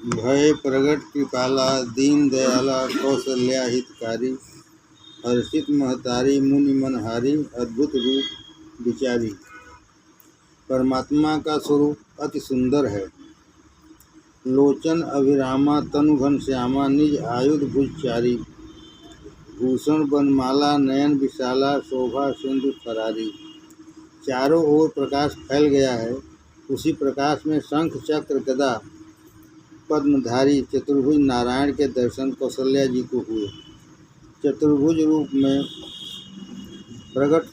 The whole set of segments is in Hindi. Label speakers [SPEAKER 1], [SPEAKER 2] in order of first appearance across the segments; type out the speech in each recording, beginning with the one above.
[SPEAKER 1] भय प्रगट कृपाला दीन दयाला कौशल्या हितकारी। हर्षित महतारी मुनि मनहारी अद्भुत रूप विचारी। परमात्मा का स्वरूप अति सुंदर है। लोचन अभिरामा तनु घनश्यामा निज आयुध भुजचारी। भूषण बनमाला नयन विशाला शोभा सिंधु फरारी। चारों ओर प्रकाश फैल गया है। उसी प्रकाश में शंख चक्र गदा पद्मधारी चतुर्भुज नारायण के दर्शन कौशल्या जी को हुए। चतुर्भुज रूप में प्रकट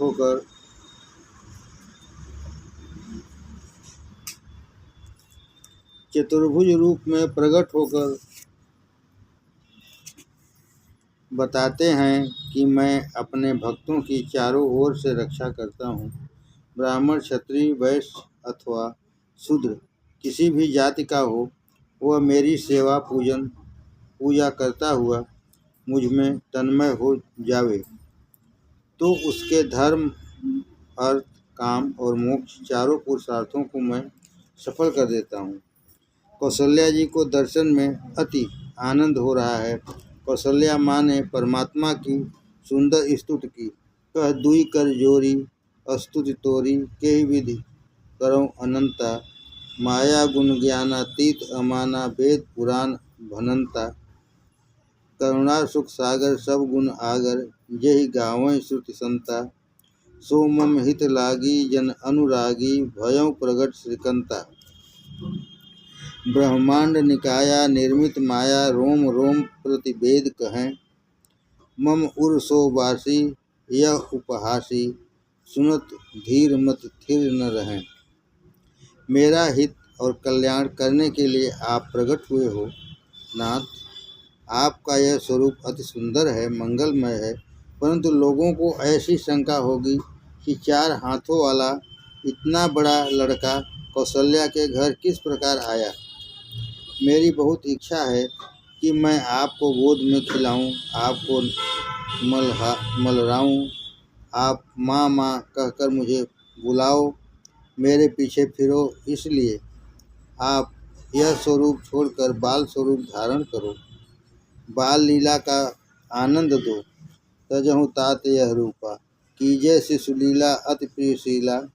[SPEAKER 1] होकर बताते हैं कि मैं अपने भक्तों की चारों ओर से रक्षा करता हूँ। ब्राह्मण क्षत्रिय वैश्य अथवा शूद्र किसी भी जाति का हो, वह मेरी सेवा पूजा करता हुआ मुझ में तन्मय हो जावे तो उसके धर्म अर्थ काम और मोक्ष चारों पुरुषार्थों को मैं सफल कर देता हूँ। कौशल्या जी को दर्शन में अति आनंद हो रहा है। कौशल्या माँ ने परमात्मा की सुंदर स्तुति की। कह दुई कर जोरी स्तुति तोरी के विधि करो अनंता। माया गुण ज्ञानातीत अमाना वेद पुराण भनंता। करुणा सुख सागर सब गुण आगर यही गावं श्रुति संता। सो मम हित लागी जन अनुरागी भयं प्रगट श्रीकंता। ब्रह्मांड निकाया निर्मित माया रोम रोम प्रतिवेद कहें। मम उर सो वासी यह उपहासी सुनत धीर मत थिर न रहें। मेरा हित और कल्याण करने के लिए आप प्रकट हुए हो नाथ। आपका यह स्वरूप अति सुंदर है, मंगलमय है, परंतु लोगों को ऐसी शंका होगी कि चार हाथों वाला इतना बड़ा लड़का कौशल्या के घर किस प्रकार आया। मेरी बहुत इच्छा है कि मैं आपको गोद में खिलाऊं, आपको मलराऊं, आप माँ माँ कहकर मुझे बुलाओ, मेरे पीछे फिरो, इसलिए आप यह स्वरूप छोड़कर बाल स्वरूप धारण करो। बाल लीला का आनंद दो। तजहु तात यह रूपा कीजय शिशुलीला अति प्रियशीला।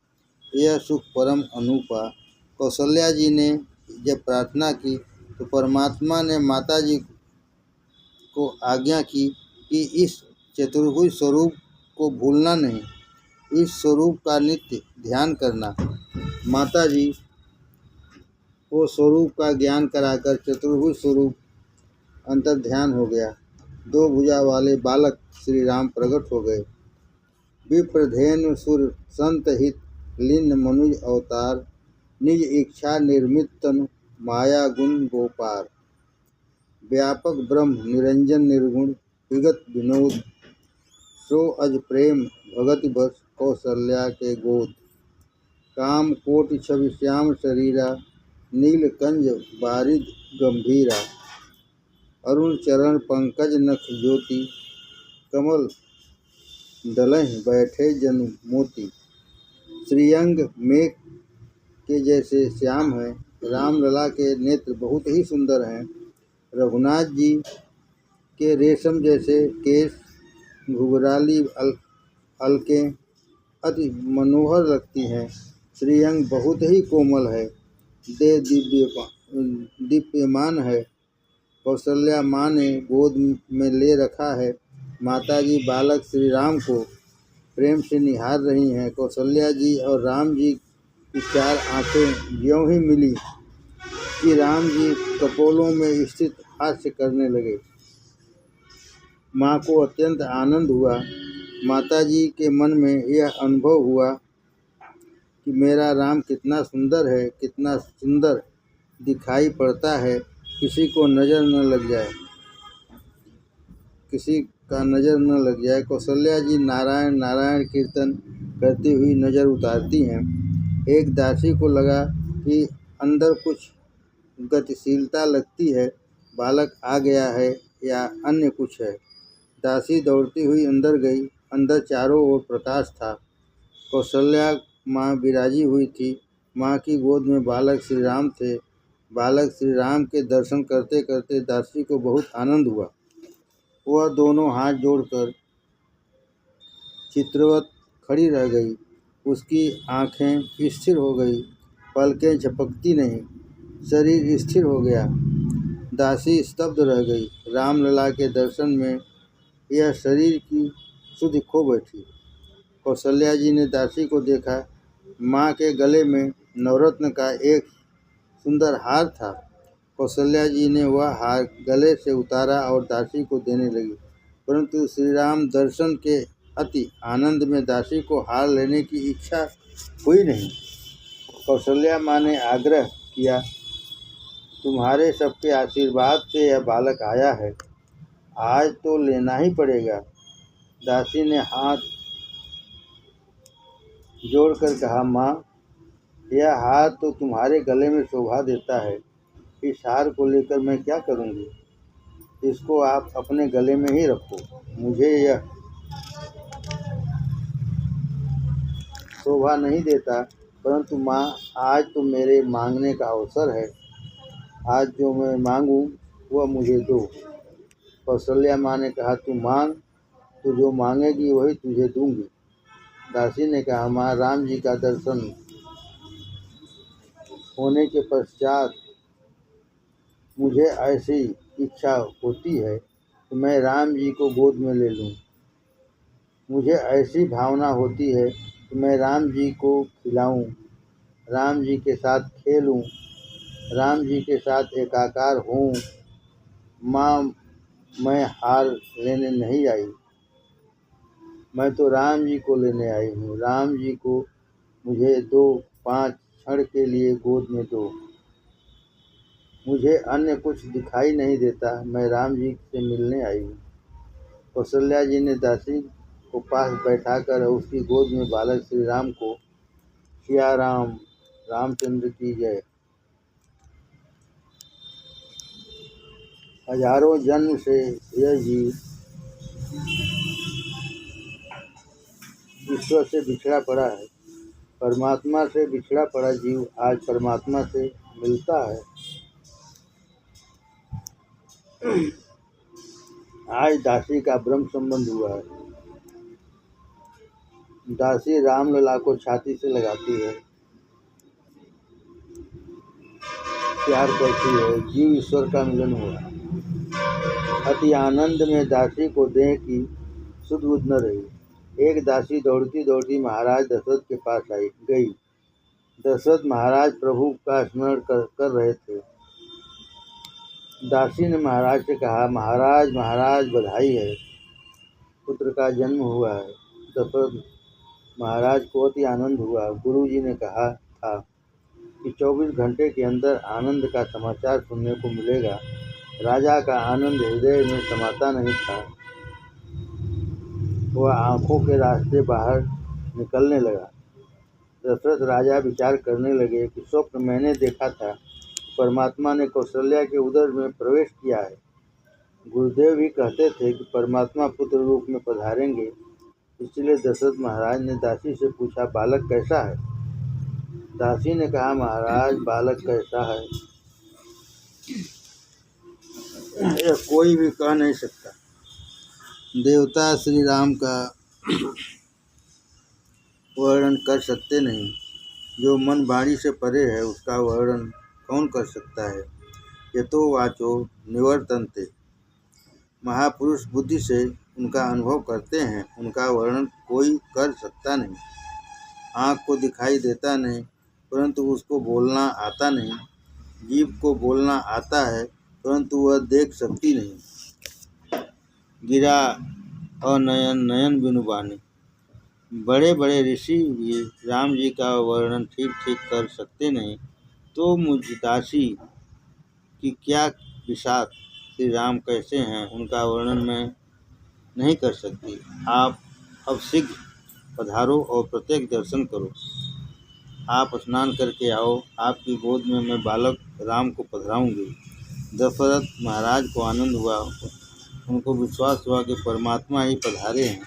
[SPEAKER 1] यह सुख परम अनूपा। कौशल्या जी ने जब प्रार्थना की तो परमात्मा ने माता जी को आज्ञा की कि इस चतुर्भुज स्वरूप को भूलना नहीं, इस स्वरूप का नित्य ध्यान करना। माता जी को स्वरूप का ज्ञान कराकर चतुर्भुज स्वरूप अंतर ध्यान हो गया। दो भुजा वाले बालक श्री राम प्रकट हो गए। विप्रधेनु सुर संत हित लीन मनुज अवतार। निज इच्छा निर्मित तनु माया गुण गोपार। व्यापक ब्रह्म निरंजन निर्गुण विगत विनोद। सो अज प्रेम भगति बस कौशल्या के गोद। काम कोटि छवि श्याम शरीरा नील कंज बारिद गंभीरा। अरुण चरण पंकज नख ज्योति कमल दलह बैठे जन मोती। श्रीअंग मेघ के जैसे श्याम है। रामलला के नेत्र बहुत ही सुंदर हैं। रघुनाथ जी के रेशम जैसे केश, घुघराली अलकें अति मनोहर लगती हैं। श्रीअंग बहुत ही कोमल है। देह दीप्यमान है। कौशल्या माँ ने गोद में ले रखा है। माताजी बालक श्री राम को प्रेम से निहार रही हैं। कौशल्या जी और राम जी की चार आंखें ज्यों ही मिली कि राम जी कपोलों में स्थित हास्य करने लगे। माँ को अत्यंत आनंद हुआ। माताजी के मन में यह अनुभव हुआ कि मेरा राम कितना सुंदर है, कितना सुंदर दिखाई पड़ता है, किसी को नज़र न लग जाए, किसी का नज़र न लग जाए। कौशल्या जी नारायण नारायण कीर्तन करती हुई नज़र उतारती हैं। एक दासी को लगा कि अंदर कुछ गतिशीलता लगती है, बालक आ गया है या अन्य कुछ है। दासी दौड़ती हुई अंदर गई। अंदर चारों ओर प्रकाश था। कौशल्या माँ विराजी हुई थी। माँ की गोद में बालक श्री राम थे। बालक श्री राम के दर्शन करते करते दासी को बहुत आनंद हुआ। वह दोनों हाथ जोड़कर चित्रवत खड़ी रह गई। उसकी आंखें स्थिर हो गई, पलकें झपकती नहीं, शरीर स्थिर हो गया। दासी स्तब्ध रह गई। रामलला के दर्शन में यह शरीर की सुधि खो बैठी। कौशल्या जी ने दासी को देखा। माँ के गले में नवरत्न का एक सुंदर हार था। कौशल्या जी ने वह हार गले से उतारा और दासी को देने लगी, परंतु श्री राम दर्शन के अति आनंद में दासी को हार लेने की इच्छा हुई नहीं। कौशल्या माँ ने आग्रह किया, तुम्हारे सबके आशीर्वाद से यह बालक आया है, आज तो लेना ही पड़ेगा। दासी ने हाथ जोड़कर कहा, माँ, यह हार तो तुम्हारे गले में शोभा देता है। इस हार को लेकर मैं क्या करूँगी? इसको आप अपने गले में ही रखो। मुझे यह शोभा नहीं देता, परंतु माँ, आज तो मेरे मांगने का अवसर है। आज जो मैं मांगूं वह मुझे दो। कौशल्या माँ ने कहा, तू मांग, तू जो मांगेगी वही तुझे दूंगी। दासी ने कहा, माँ, राम जी का दर्शन होने के पश्चात मुझे ऐसी इच्छा होती है कि मैं राम जी को गोद में ले लूं। मुझे ऐसी भावना होती है कि मैं राम जी को खिलाऊं, राम जी के साथ खेलूं, राम जी के साथ एकाकार हूँ। माँ, मैं हार लेने नहीं आई, मैं तो राम जी को लेने आई हूँ। राम जी को मुझे 2-5 क्षण के लिए गोद में दो। मुझे अन्य कुछ दिखाई नहीं देता, मैं राम जी से मिलने आई हूँ। कौशल्या जी ने दासी को पास बैठाकर उसकी गोद में बालक श्री राम को, सिया राम, रामचंद्र की जय। हजारों जन्म से यह जीव ईश्वर से बिछड़ा पड़ा है। परमात्मा से बिछड़ा पड़ा जीव आज परमात्मा से मिलता है। आज दासी का ब्रह्म संबंध हुआ है। दासी रामलला को छाती से लगाती है, प्यार करती है, जीव ईश्वर का मिलन हुआ। अति आनंद में दासी को देह की सुध बुध न रही। एक दासी दौड़ती दौड़ती महाराज दशरथ के पास गई। दशरथ महाराज प्रभु का स्मरण कर रहे थे। दासी ने महाराज से कहा, महाराज, महाराज, बधाई है, पुत्र का जन्म हुआ है। दशरथ महाराज को अति आनंद हुआ। गुरु जी ने कहा था कि 24 घंटे के अंदर आनंद का समाचार सुनने को मिलेगा। राजा का आनंद हृदय में समाता नहीं था, वह आंखों के रास्ते बाहर निकलने लगा। दशरथ राजा विचार करने लगे कि स्वप्न मैंने देखा था, परमात्मा ने कौशल्या के उदर में प्रवेश किया है। गुरुदेव भी कहते थे कि परमात्मा पुत्र रूप में पधारेंगे। इसलिए दशरथ महाराज ने दासी से पूछा, बालक कैसा है? दासी ने कहा, महाराज, बालक कैसा है यह कोई भी कह नहीं सकता। देवता श्री राम का वर्णन कर सकते नहीं। जो मन वाणी से परे है उसका वर्णन कौन कर सकता है? यतो वाचो निवर्तन्ते। महापुरुष बुद्धि से उनका अनुभव करते हैं, उनका वर्णन कोई कर सकता नहीं। आँख को दिखाई देता नहीं, परंतु उसको बोलना आता नहीं। जीभ को बोलना आता है, परंतु वह देख सकती नहीं। गिरा अनयन नयन बिनु बानी। बड़े बड़े ऋषि भी राम जी का वर्णन ठीक ठीक कर सकते नहीं, तो मुझ दासी की क्या विशाल श्री राम कैसे हैं उनका वर्णन मैं नहीं कर सकती। आप अब शीघ्र पधारो और प्रत्येक दर्शन करो। आप स्नान करके आओ, आपकी गोद में मैं बालक राम को पधराऊंगी। दशरथ महाराज को आनंद हुआ। उनको विश्वास हुआ कि परमात्मा ही पधारे हैं।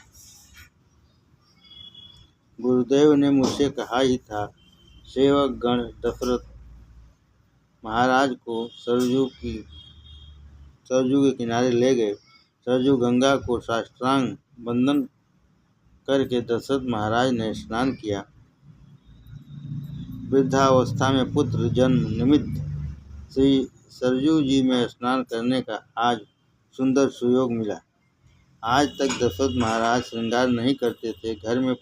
[SPEAKER 1] गुरुदेव ने मुझसे कहा ही था, सेवक गण दशरथ महाराज को सरजू के किनारे ले गए। सरजू गंगा को साष्टांग बंदन करके दशरथ महाराज ने स्नान किया। वृद्धावस्था में पुत्र जन्म निमित्त श्री सरजू जी में स्नान करने का आज सुंदर सुयोग मिला। आज तक दशरथ महाराज श्रृंगार नहीं करते थे। घर में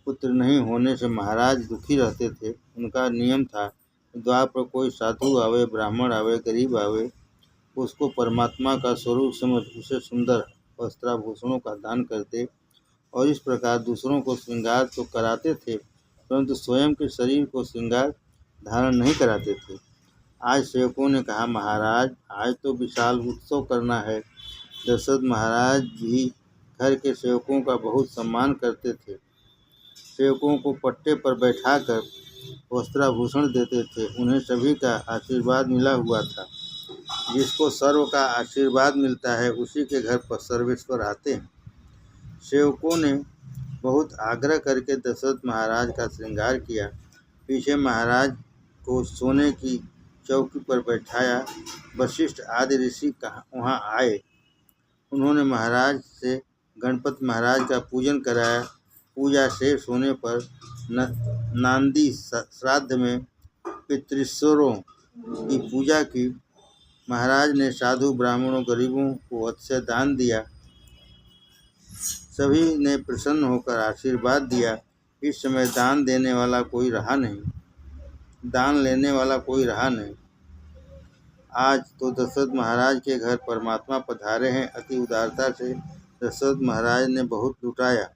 [SPEAKER 1] पुत्र नहीं होने से महाराज दुखी रहते थे। उनका नियम था, द्वार पर कोई साधु आवे, ब्राह्मण आवे, गरीब आवे, उसको परमात्मा का स्वरूप समझ उसे सुंदर वस्त्राभूषणों का दान करते और इस प्रकार दूसरों को श्रृंगार तो कराते थे, परंतु स्वयं के शरीर को श्रृंगार धारण नहीं कराते थे। आज सेवकों ने कहा, महाराज आज तो विशाल उत्सव करना है। दशरथ महाराज भी घर के सेवकों का बहुत सम्मान करते थे। सेवकों को पट्टे पर बैठाकर वस्त्राभूषण देते थे। उन्हें सभी का आशीर्वाद मिला हुआ था। जिसको सर्व का आशीर्वाद मिलता है उसी के घर पर सर्वेश्वर आते हैं। सेवकों ने बहुत आग्रह करके दशरथ महाराज का श्रृंगार किया। पीछे महाराज को सोने की चौकी पर बैठाया। वशिष्ठ आदि ऋषि वहाँ आए। उन्होंने महाराज से गणपति महाराज का पूजन कराया। पूजा शेष होने पर नांदी श्राद्ध में पितृश्वरों की पूजा की। महाराज ने साधु ब्राह्मणों गरीबों को अतिशय दान दिया। सभी ने प्रसन्न होकर आशीर्वाद दिया। इस समय दान देने वाला कोई रहा नहीं, दान लेने वाला कोई रहा नहीं। आज तो दशरथ महाराज के घर परमात्मा पधारे हैं। अति उदारता से दशरथ महाराज ने बहुत लुटाया।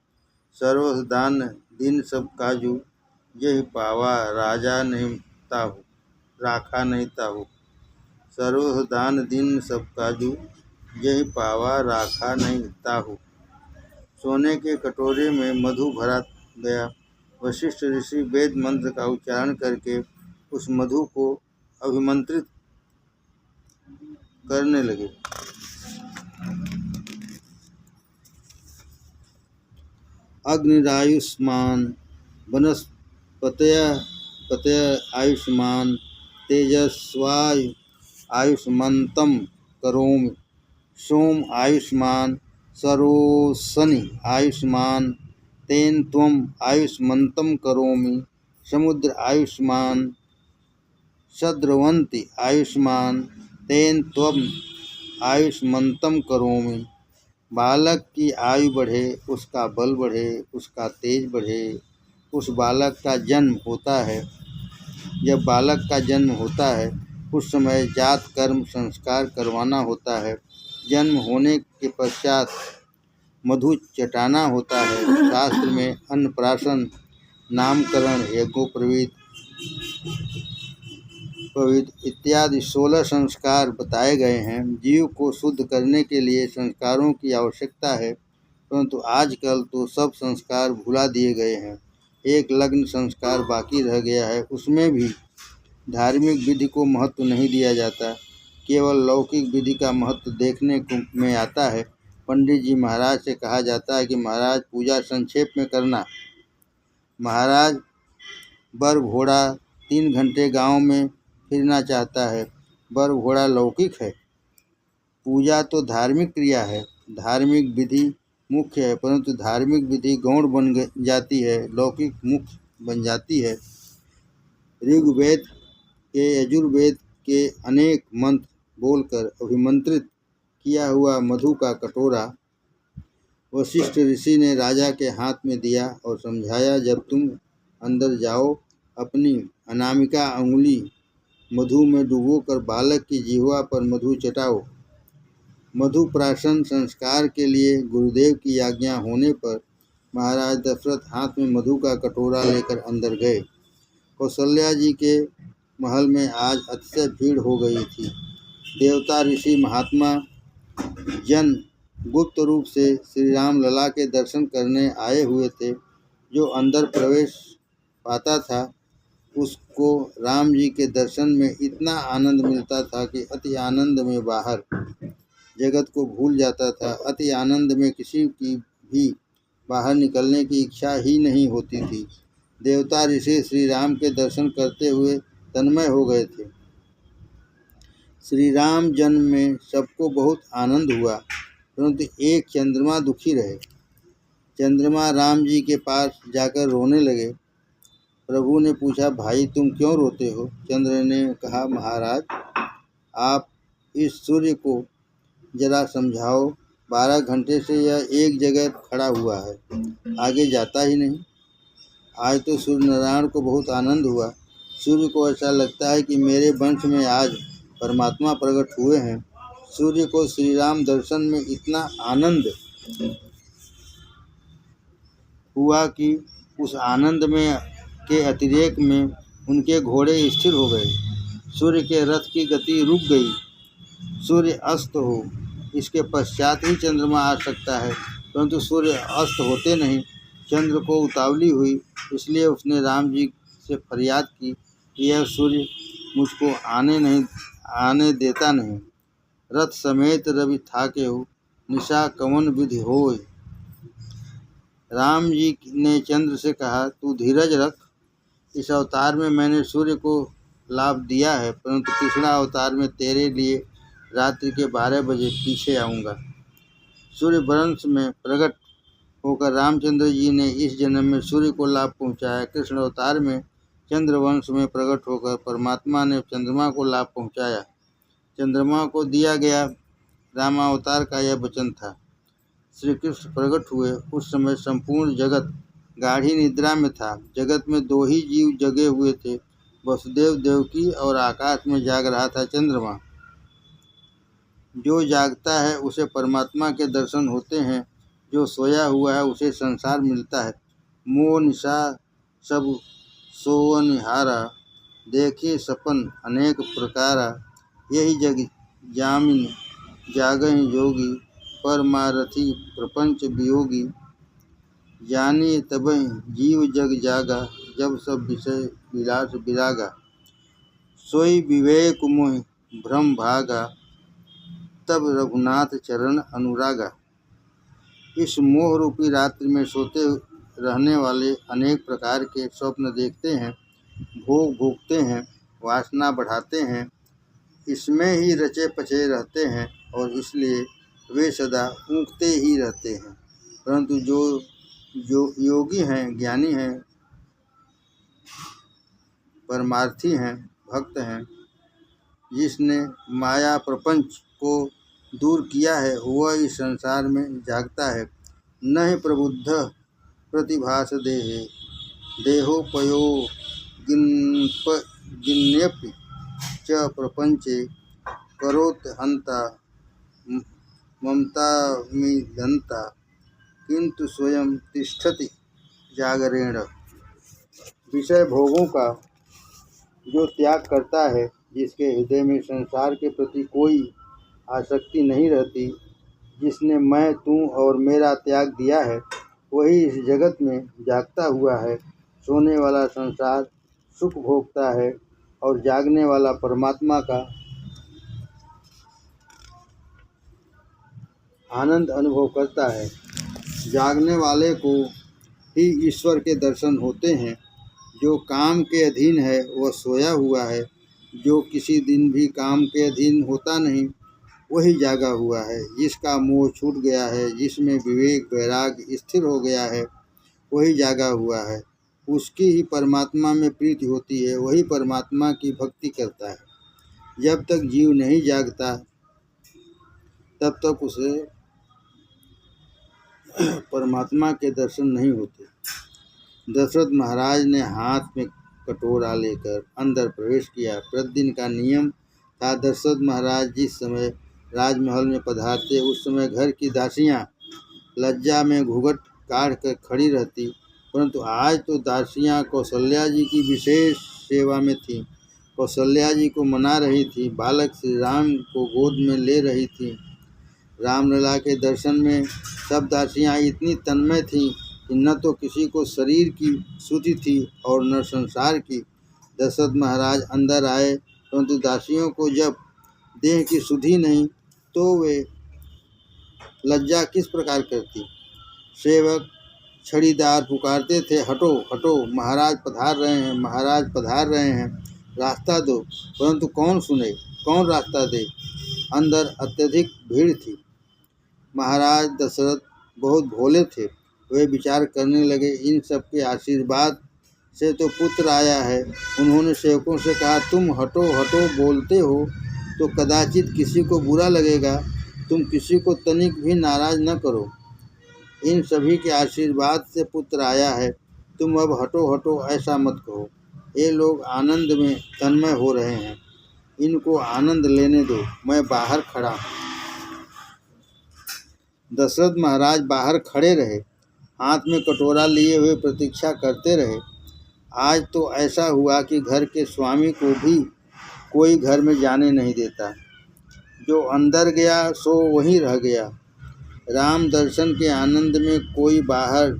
[SPEAKER 1] सर्वस दान दिन सब काजू, यही पावा राजा नहीं ताहू, राखा नहीं ताहू। सर्वस दान दिन सब काजू, यही पावा राखा नहीं ताहू। सोने के कटोरे में मधु भरा गया। वशिष्ठ ऋषि वेद मंत्र का उच्चारण करके उस मधु को अभिमंत्रित करने लगे। अग्निरायुष्मान वनस्पतय आयुष्मान तेजस्वायु आयुष्मन्तम करोमि। सोम आयुष्मान सरोसनि आयुष्मान तेन त्वम आयुष्मन्तम करोमि। समुद्र आयुष्मान सद्रवंति आयुष्मान तेन त्वम आयुष्मन्तम करोमि। बालक की आयु बढ़े, उसका बल बढ़े, उसका तेज बढ़े। उस बालक का जन्म होता है। जब बालक का जन्म होता है उस समय जात कर्म संस्कार करवाना होता है। जन्म होने के पश्चात मधु चटाना होता है। शास्त्र में अन्नप्राशन, नामकरण, यज्ञोपवीत इत्यादि 16 संस्कार बताए गए हैं। जीव को शुद्ध करने के लिए संस्कारों की आवश्यकता है, परंतु आजकल तो सब संस्कार भुला दिए गए हैं। एक लग्न संस्कार बाकी रह गया है, उसमें भी धार्मिक विधि को महत्व नहीं दिया जाता। केवल लौकिक विधि का महत्व देखने में आता है। पंडित जी महाराज से कहा जाता है कि महाराज पूजा संक्षेप में करना। महाराज बर घोड़ा 3 घंटे गांव में फिरना चाहता है। बर घोड़ा लौकिक है। पूजा तो धार्मिक क्रिया है, धार्मिक विधि मुख्य है, परंतु धार्मिक विधि गौण बन जाती है, लौकिक मुख्य बन जाती है। ऋग्वेद के यजुर्वेद के अनेक मंत्र बोलकर अभिमंत्रित किया हुआ मधु का कटोरा वशिष्ठ ऋषि ने राजा के हाथ में दिया और समझाया, जब तुम अंदर जाओ अपनी अनामिका अंगुली मधु में डुबोकर बालक की जिह्वा पर मधु चटाओ। मधु प्राशन संस्कार के लिए गुरुदेव की आज्ञा होने पर महाराज दशरथ हाथ में मधु का कटोरा लेकर अंदर गए। कौशल्या जी के महल में आज अतिशय भीड़ हो गई थी। देवता, ऋषि, महात्मा जन गुप्त रूप से श्री राम लला के दर्शन करने आए हुए थे। जो अंदर प्रवेश पाता था उसको राम जी के दर्शन में इतना आनंद मिलता था कि अति आनंद में बाहर जगत को भूल जाता था। अति आनंद में किसी की भी बाहर निकलने की इच्छा ही नहीं होती थी। देवता ऋषि श्री राम के दर्शन करते हुए तन्मय हो गए थे। श्री राम जन्म में सबको बहुत आनंद हुआ, परंतु एक चंद्रमा दुखी रहे। चंद्रमा राम जी के पास जाकर रोने लगे। प्रभु ने पूछा, भाई तुम क्यों रोते हो? चंद्र ने कहा, महाराज आप इस सूर्य को जरा समझाओ, 12 घंटे से यह एक जगह खड़ा हुआ है, आगे जाता ही नहीं। आज तो सूर्य नारायण को बहुत आनंद हुआ। सूर्य को ऐसा लगता है कि मेरे वंश में आज परमात्मा प्रकट हुए हैं। सूर्य को श्री राम दर्शन में इतना आनंद हुआ कि उस आनंद में के अतिरेक में उनके घोड़े स्थिर हो गए। सूर्य के रथ की गति रुक गई। सूर्य अस्त हो, इसके पश्चात ही चंद्रमा आ सकता है, परंतु सूर्य अस्त होते नहीं। चंद्र को उतावली हुई, इसलिए उसने राम जी से फरियाद की कि यह सूर्य मुझको आने देता नहीं। रथ समेत रवि थाके हो, निशा कवन विधि होय। राम जी ने चंद्र से कहा, तू धीरज रख। इस अवतार में मैंने सूर्य को लाभ दिया है, परंतु पिछला अवतार में तेरे लिए रात्रि के 12 बजे पीछे आऊँगा। सूर्य वंश में प्रकट होकर रामचंद्र जी ने इस जन्म में सूर्य को लाभ पहुँचाया। कृष्ण अवतार में चंद्रवंश में प्रकट होकर परमात्मा ने चंद्रमा को लाभ पहुँचाया। चंद्रमा को दिया गया रामावतार का यह वचन था। श्री कृष्ण प्रकट हुए उस समय संपूर्ण जगत गाढ़ी निद्रा में था। जगत में 2 ही जीव जगे हुए थे, वसुदेव देवकी, और आकाश में जाग रहा था चंद्रमा। जो जागता है उसे परमात्मा के दर्शन होते हैं, जो सोया हुआ है उसे संसार मिलता है। मोह निशा सब सोवनिहारा, देखी सपन अनेक प्रकारा। यही जग जामिन जागहि जोगी, परमारथी प्रपंच वियोगी। जानिए तबहि जीव जग जागा, जब सब विषय विलास विरागा। सोई विवेक मोहि भ्रम भागा, तब रघुनाथ चरण अनुरागा। इस मोह रूपी रात्रि में सोते रहने वाले अनेक प्रकार के स्वप्न देखते हैं, भोग भोगते हैं, वासना बढ़ाते हैं, इसमें ही रचे पचे रहते हैं, और इसलिए वे सदा ऊँघते ही रहते हैं। परंतु जो योगी हैं, ज्ञानी हैं, परमार्थी हैं, भक्त हैं, जिसने माया प्रपंच को दूर किया है, वह इस संसार में जागता है। न ही प्रबुद्ध प्रतिभास देहे, देहोपयो गिन्यपि च प्रपंचे। करोत हंता ममतामिदंता, किंतु स्वयं तिष्ठति जागरेण। विषय भोगों का जो त्याग करता है, जिसके हृदय में संसार के प्रति कोई आसक्ति नहीं रहती, जिसने मैं, तू और मेरा त्याग दिया है, वही इस जगत में जागता हुआ है। सोने वाला संसार सुख भोगता है और जागने वाला परमात्मा का आनंद अनुभव करता है। जागने वाले को ही ईश्वर के दर्शन होते हैं। जो काम के अधीन है वह सोया हुआ है, जो किसी दिन भी काम के अधीन होता नहीं वही जागा हुआ है। जिसका मोह छूट गया है, जिसमें विवेक वैराग्य स्थिर हो गया है, वही जागा हुआ है। उसकी ही परमात्मा में प्रीति होती है, वही परमात्मा की भक्ति करता है। जब तक जीव नहीं जागता तब तक उसे परमात्मा के दर्शन नहीं होते। दशरथ महाराज ने हाथ में कटोरा लेकर अंदर प्रवेश किया। प्रतिदिन का नियम था, दशरथ महाराज जिस समय राजमहल में पधारते, उस समय घर की दासियां लज्जा में घूंघट काढ़ कर खड़ी रहती, परंतु आज तो दासियां कौशल्या जी की विशेष सेवा में थीं। कौशल्या जी को मना रही थी, बालक श्री राम को गोद में ले रही थी। रामलला के दर्शन में सब दासियां इतनी तन्मय थीं कि न तो किसी को शरीर की शुद्धि थी और न संसार की। दशरथ महाराज अंदर आए, परंतु दासियों को जब देह की शुद्धि नहीं तो वे लज्जा किस प्रकार करती। सेवक छड़ीदार पुकारते थे, हटो हटो, महाराज पधार रहे हैं, महाराज पधार रहे हैं, रास्ता दो, परंतु कौन सुने। कौन रास्ता दे। अंदर अत्यधिक भीड़ थी। महाराज दशरथ बहुत भोले थे। वे विचार करने लगे, इन सब के आशीर्वाद से तो पुत्र आया है। उन्होंने सेवकों से कहा, तुम हटो हटो बोलते हो तो कदाचित किसी को बुरा लगेगा। तुम किसी को तनिक भी नाराज न करो। इन सभी के आशीर्वाद से पुत्र आया है। तुम अब हटो हटो ऐसा मत कहो। ये लोग आनंद में तन्मय हो रहे हैं, इनको आनंद लेने दो, मैं बाहर खड़ा हूँ। दशरथ महाराज बाहर खड़े रहे, हाथ में कटोरा लिए हुए प्रतीक्षा करते रहे। आज तो ऐसा हुआ कि घर के स्वामी को भी कोई घर में जाने नहीं देता। जो अंदर गया सो वहीं रह गया। राम दर्शन के आनंद में कोई बाहर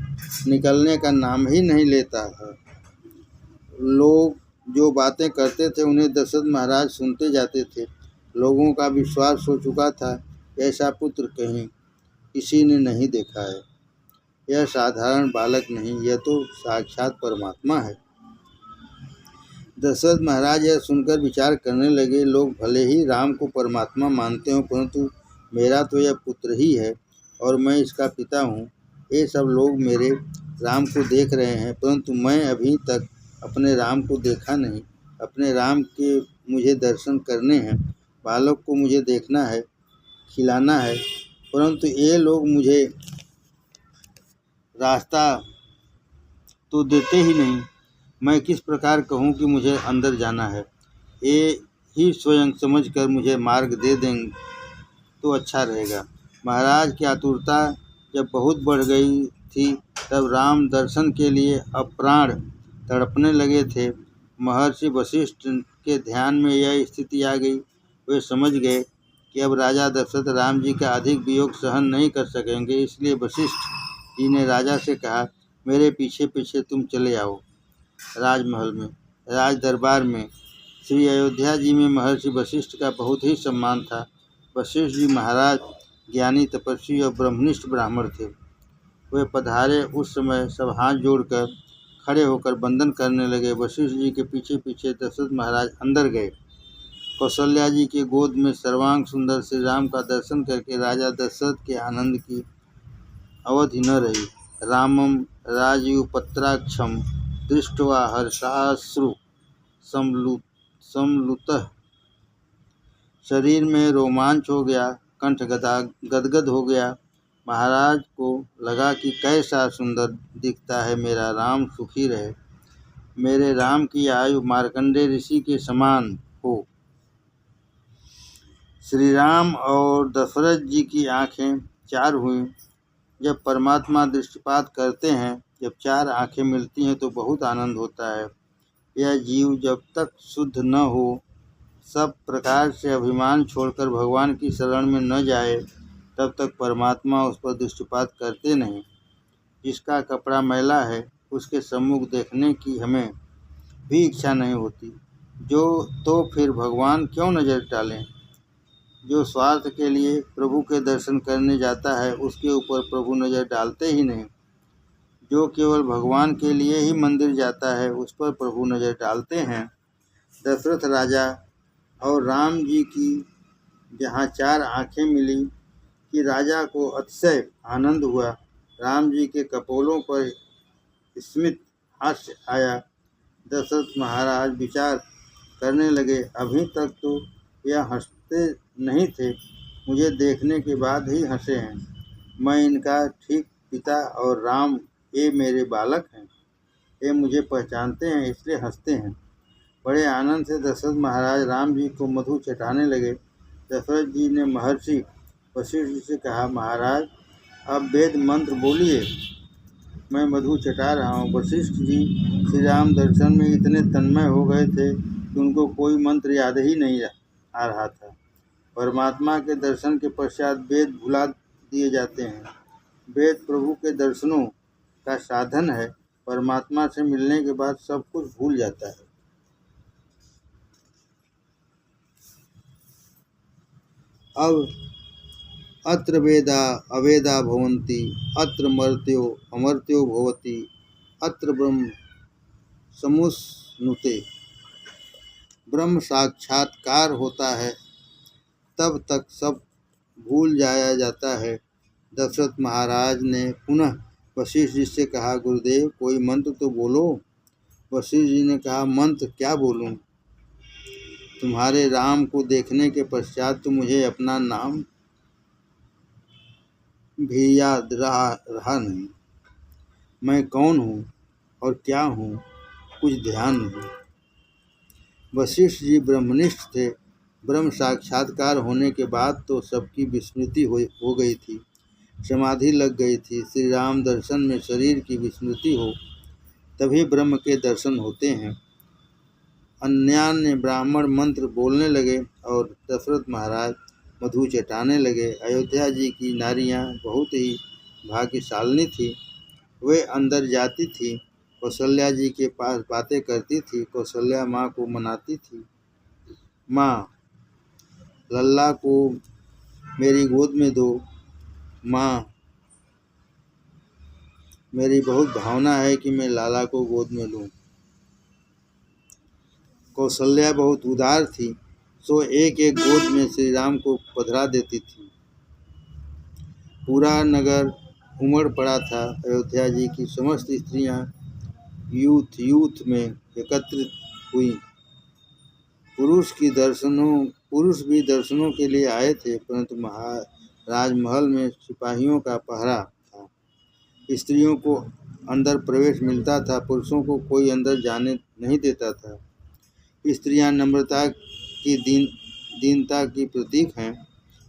[SPEAKER 1] निकलने का नाम ही नहीं लेता है। लोग जो बातें करते थे उन्हें दशरथ महाराज सुनते जाते थे। लोगों का विश्वास हो चुका था, ऐसा पुत्र कहीं किसी ने नहीं देखा है। यह साधारण बालक नहीं, यह तो साक्षात परमात्मा है। दशरथ महाराज यह सुनकर विचार करने लगे, लोग भले ही राम को परमात्मा मानते हों, परंतु मेरा तो यह पुत्र ही है और मैं इसका पिता हूँ। ये सब लोग मेरे राम को देख रहे हैं, परंतु मैं अभी तक अपने राम को देखा नहीं। अपने राम के मुझे दर्शन करने हैं, बालक को मुझे देखना है, खिलाना है, परंतु ये लोग मुझे रास्ता तो देते ही नहीं। मैं किस प्रकार कहूँ कि मुझे अंदर जाना है। ये ही स्वयं समझकर मुझे मार्ग दे देंगे तो अच्छा रहेगा। महाराज की आतुरता जब बहुत बढ़ गई थी, तब राम दर्शन के लिए अप्राण तड़पने लगे थे। महर्षि वशिष्ठ के ध्यान में यह स्थिति आ गई। वे समझ गए कि अब राजा दशरथ राम जी का अधिक वियोग सहन नहीं कर सकेंगे। इसलिए वशिष्ठ जी ने राजा से कहा, मेरे पीछे पीछे तुम चले आओ। राजमहल में, राज दरबार में श्री अयोध्या जी में महर्षि वशिष्ठ का बहुत ही सम्मान था। वशिष्ठ जी महाराज ज्ञानी, तपस्वी और ब्रह्मनिष्ठ ब्राह्मण थे। वे पधारे उस समय सब हाथ जोड़कर खड़े होकर वंदन करने लगे। वशिष्ठ जी के पीछे पीछे दशरथ महाराज अंदर गए। कौशल्या जी के गोद में सर्वांग सुंदर श्री राम का दर्शन करके राजा दशरथ के आनंद की अवधि न रही। रामम राजीवपत्राक्षम दृष्ट्वा हर्षाश्रु संलुतः। शरीर में रोमांच हो गया, कंठ गदगद हो गया। महाराज को लगा कि कैसा सुंदर दिखता है मेरा राम, सुखी रहे। मेरे राम की आयु मार्कंडेय ऋषि के समान हो। श्री राम और दशरथ जी की आंखें चार हुई। जब परमात्मा दृष्टिपात करते हैं, जब चार आंखें मिलती हैं तो बहुत आनंद होता है। यह जीव जब तक शुद्ध न हो, सब प्रकार से अभिमान छोड़कर भगवान की शरण में न जाए, तब तक परमात्मा उस पर दृष्टिपात करते नहीं। जिसका कपड़ा मैला है उसके सम्मुख देखने की हमें भी इच्छा नहीं होती। तो फिर भगवान क्यों नजर डालें। जो स्वार्थ के लिए प्रभु के दर्शन करने जाता है, उसके ऊपर प्रभु नजर डालते ही नहीं। जो केवल भगवान के लिए ही मंदिर जाता है, उस पर प्रभु नजर डालते हैं। दशरथ राजा और राम जी की जहाँ चार आंखें मिली कि राजा को अतिशय आनंद हुआ। राम जी के कपोलों पर स्मित हास्य आया। दशरथ महाराज विचार करने लगे, अभी तक तो यह हंसते नहीं थे, मुझे देखने के बाद ही हंसे हैं। मैं इनका ठीक पिता और राम ये मेरे बालक हैं। ये मुझे पहचानते हैं, इसलिए हंसते हैं। बड़े आनंद से दशरथ महाराज राम जी को मधु चटाने लगे। दशरथ जी ने महर्षि वशिष्ठ जी से कहा, महाराज अब वेद मंत्र बोलिए, मैं मधु चटा रहा हूँ। वशिष्ठ जी श्री राम दर्शन में इतने तन्मय हो गए थे कि उनको कोई मंत्र याद ही नहीं आ रहा था। परमात्मा के दर्शन के पश्चात वेद भुला दिए जाते हैं। वेद प्रभु के दर्शनों का साधन है। परमात्मा से मिलने के बाद सब कुछ भूल जाता है। अब अत्र वेदा अवेदा भवन्ति, अत्र मर्त्यो अमर्त्यो भवति, अत्र ब्रह्म समुस्नुते। ब्रह्म साक्षात्कार होता है तब तक सब भूल जाया जाता है। दशरथ महाराज ने पुनः वशिष्ठ जी से कहा, गुरुदेव कोई मंत्र तो बोलो। वशिष्ठ जी ने कहा, मंत्र क्या बोलूं? तुम्हारे राम को देखने के पश्चात तो मुझे अपना नाम भी याद रहा नहीं। मैं कौन हूँ और क्या हूँ, कुछ ध्यान नहीं। वशिष्ठ जी ब्रह्मनिष्ठ थे। ब्रह्म साक्षात्कार होने के बाद तो सबकी विस्मृति हो गई थी, समाधि लग गई थी। श्री राम दर्शन में शरीर की विस्मृति हो तभी ब्रह्म के दर्शन होते हैं। अन्यान्य ब्राह्मण मंत्र बोलने लगे और दशरथ महाराज मधु चटाने लगे। अयोध्या जी की नारियां बहुत ही भाग्यशालिनी थी। वे अंदर जाती थी, कौशल्या जी के पास बातें करती थी। कौशल्या माँ को मनाती थी, माँ लल्ला को मेरी गोद में दो। माँ मेरी बहुत भावना है कि मैं लाला को गोद में लूं। कौशल्या बहुत उदार थी, सो एक एक गोद में श्री राम को पधरा देती थी। पूरा नगर उमड़ पड़ा था। अयोध्या जी की समस्त स्त्रियां यूथ में एकत्रित हुई। पुरुष भी दर्शनों के लिए आए थे, परंतु राजमहल में सिपाहियों का पहरा था। स्त्रियों को अंदर प्रवेश मिलता था, पुरुषों को कोई अंदर जाने नहीं देता था। स्त्रियां नम्रता की दीनता की प्रतीक हैं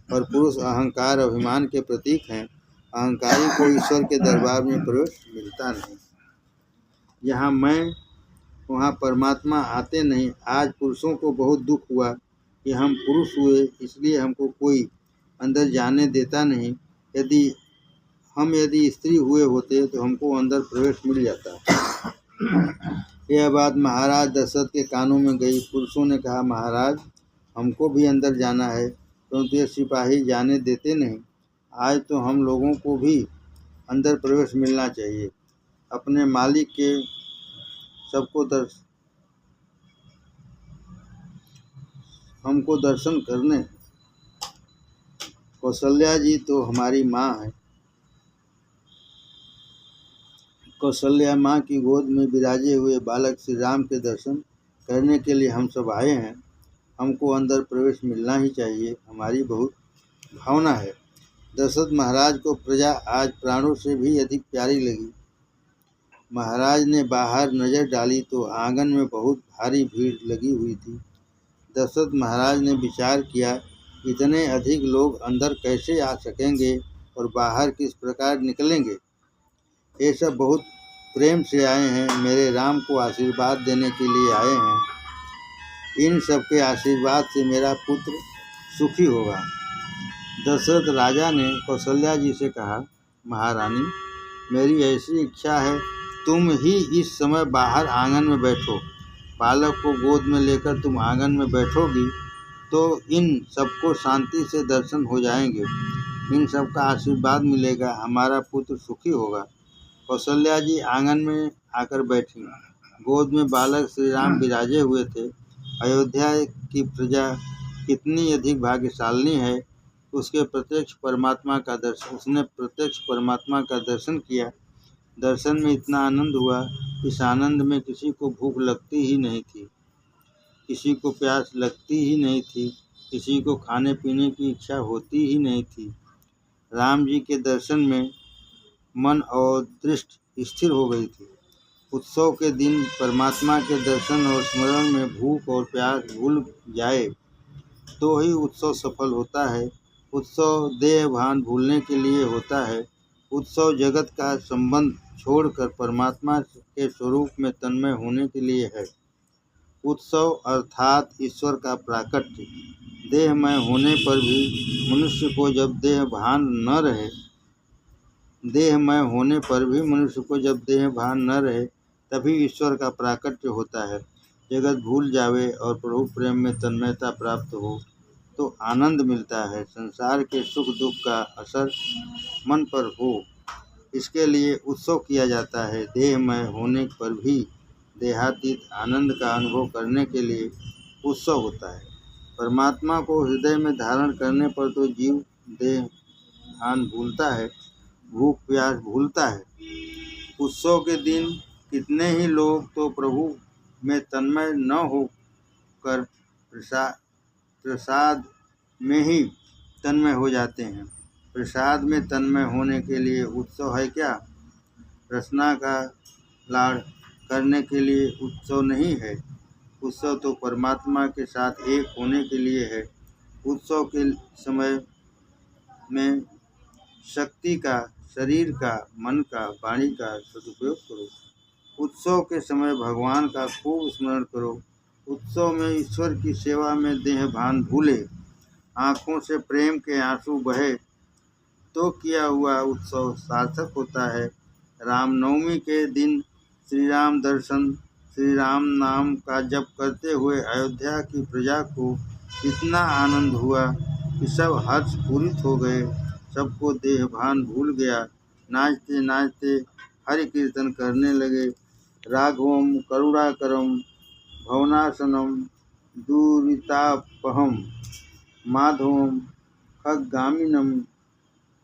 [SPEAKER 1] और पुरुष अहंकार अभिमान के प्रतीक हैं। अहंकारी को ईश्वर के दरबार में प्रवेश मिलता नहीं। यहाँ मैं वहाँ परमात्मा आते नहीं। आज पुरुषों को बहुत दुख हुआ कि हम पुरुष हुए, इसलिए हमको कोई अंदर जाने देता नहीं। यदि स्त्री हुए होते तो हमको अंदर प्रवेश मिल जाता। यह बात महाराज दशरथ के कानों में गई। पुरुषों ने कहा, महाराज हमको भी अंदर जाना है, परंतु ये सिपाही जाने देते नहीं। आज तो हम लोगों को भी अंदर प्रवेश मिलना चाहिए। अपने मालिक के हमको दर्शन करने। कौशल्या जी तो हमारी माँ है। कौशल्या माँ की गोद में विराजे हुए बालक श्री राम के दर्शन करने के लिए हम सब आए हैं। हमको अंदर प्रवेश मिलना ही चाहिए, हमारी बहुत भावना है। दशरथ महाराज को प्रजा आज प्राणों से भी अधिक प्यारी लगी। महाराज ने बाहर नजर डाली तो आंगन में बहुत भारी भीड़ लगी हुई थी। दशरथ महाराज ने विचार किया, इतने अधिक लोग अंदर कैसे आ सकेंगे और बाहर किस प्रकार निकलेंगे। ये सब बहुत प्रेम से आए हैं, मेरे राम को आशीर्वाद देने के लिए आए हैं। इन सब के आशीर्वाद से मेरा पुत्र सुखी होगा। दशरथ राजा ने कौशल्या जी से कहा, महारानी मेरी ऐसी इच्छा है, तुम ही इस समय बाहर आंगन में बैठो। बालक को गोद में लेकर तुम आंगन में बैठोगी तो इन सबको शांति से दर्शन हो जाएंगे, इन सब का आशीर्वाद मिलेगा, हमारा पुत्र सुखी होगा। कौशल्या जी आंगन में आकर बैठी। गोद में बालक श्री राम विराजे हुए थे। अयोध्या की प्रजा कितनी अधिक भाग्यशालिनी है, उसने प्रत्यक्ष परमात्मा का दर्शन किया। दर्शन में इतना आनंद हुआ, इस आनंद में किसी को भूख लगती ही नहीं थी, किसी को प्यास लगती ही नहीं थी, किसी को खाने पीने की इच्छा होती ही नहीं थी। राम जी के दर्शन में मन और दृष्टि स्थिर हो गई थी। उत्सव के दिन परमात्मा के दर्शन और स्मरण में भूख और प्यास भूल जाए तो ही उत्सव सफल होता है। उत्सव देह भान भूलने के लिए होता है। उत्सव जगत का संबंध छोड़कर परमात्मा के स्वरूप में तन्मय होने के लिए है। उत्सव अर्थात ईश्वर का प्राकट्य। देहमय होने पर भी मनुष्य को जब देह भान न रहे तभी ईश्वर का प्राकट्य होता है। जगत भूल जावे और प्रभु प्रेम में तन्मयता प्राप्त हो तो आनंद मिलता है। संसार के सुख दुख का असर मन पर हो, इसके लिए उत्सव किया जाता है। देहमय होने पर भी देहातीत आनंद का अनुभव करने के लिए उत्सव होता है। परमात्मा को हृदय में धारण करने पर तो जीव देह भान भूलता है, भूख प्यास भूलता है। उत्सव के दिन कितने ही लोग तो प्रभु में तन्मय न होकर प्रसाद में ही तन्मय हो जाते हैं। प्रसाद में तन्मय होने के लिए उत्सव है क्या? रसना का लाड़ करने के लिए उत्सव नहीं है। उत्सव तो परमात्मा के साथ एक होने के लिए है। उत्सव के समय में शक्ति का, शरीर का, मन का, वाणी का सदुपयोग करो। उत्सव के समय भगवान का खूब स्मरण करो। उत्सव में ईश्वर की सेवा में देह भान भूले, आँखों से प्रेम के आंसू बहे तो किया हुआ उत्सव सार्थक होता है। रामनवमी के दिन श्री राम दर्शन, श्री राम नाम का जप करते हुए अयोध्या की प्रजा को इतना आनंद हुआ कि सब हर्ष पूरित हो गए। सबको देह भान भूल गया। नाचते नाचते हरि कीर्तन करने लगे। राघवम करुणाकरम भवनाशनम दूरितापहम माधवम खग्गामिनम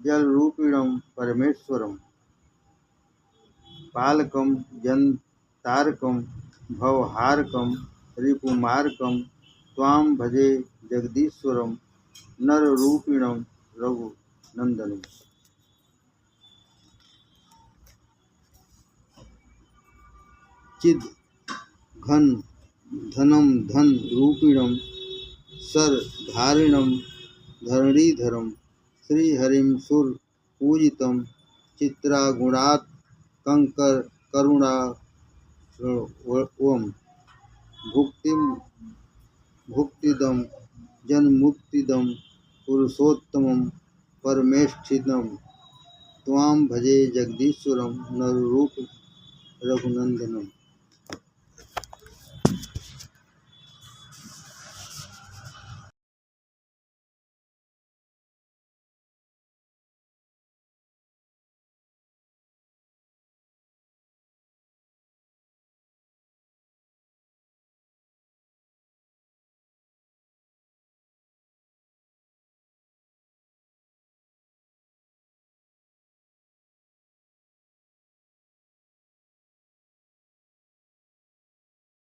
[SPEAKER 1] जलरूपिणम परमेश्वरम पालकम जनतारकम भवहारकम रिपुमारकम त्वां भजे जगदीश्वरम नररूपिणम रघुनंदनम। चिद घन धनम धन रूपिणम सर धारिणम धरणीधरम श्रीहरिम सुर पूजितम चित्रागुणात् कंकर करुणा भुक्तिदम जन्मुक्तिदम पुरुषोत्तमम परमेष्ठिदम त्वां भजे जगदीश्वरम नररूप रघुनंदनम।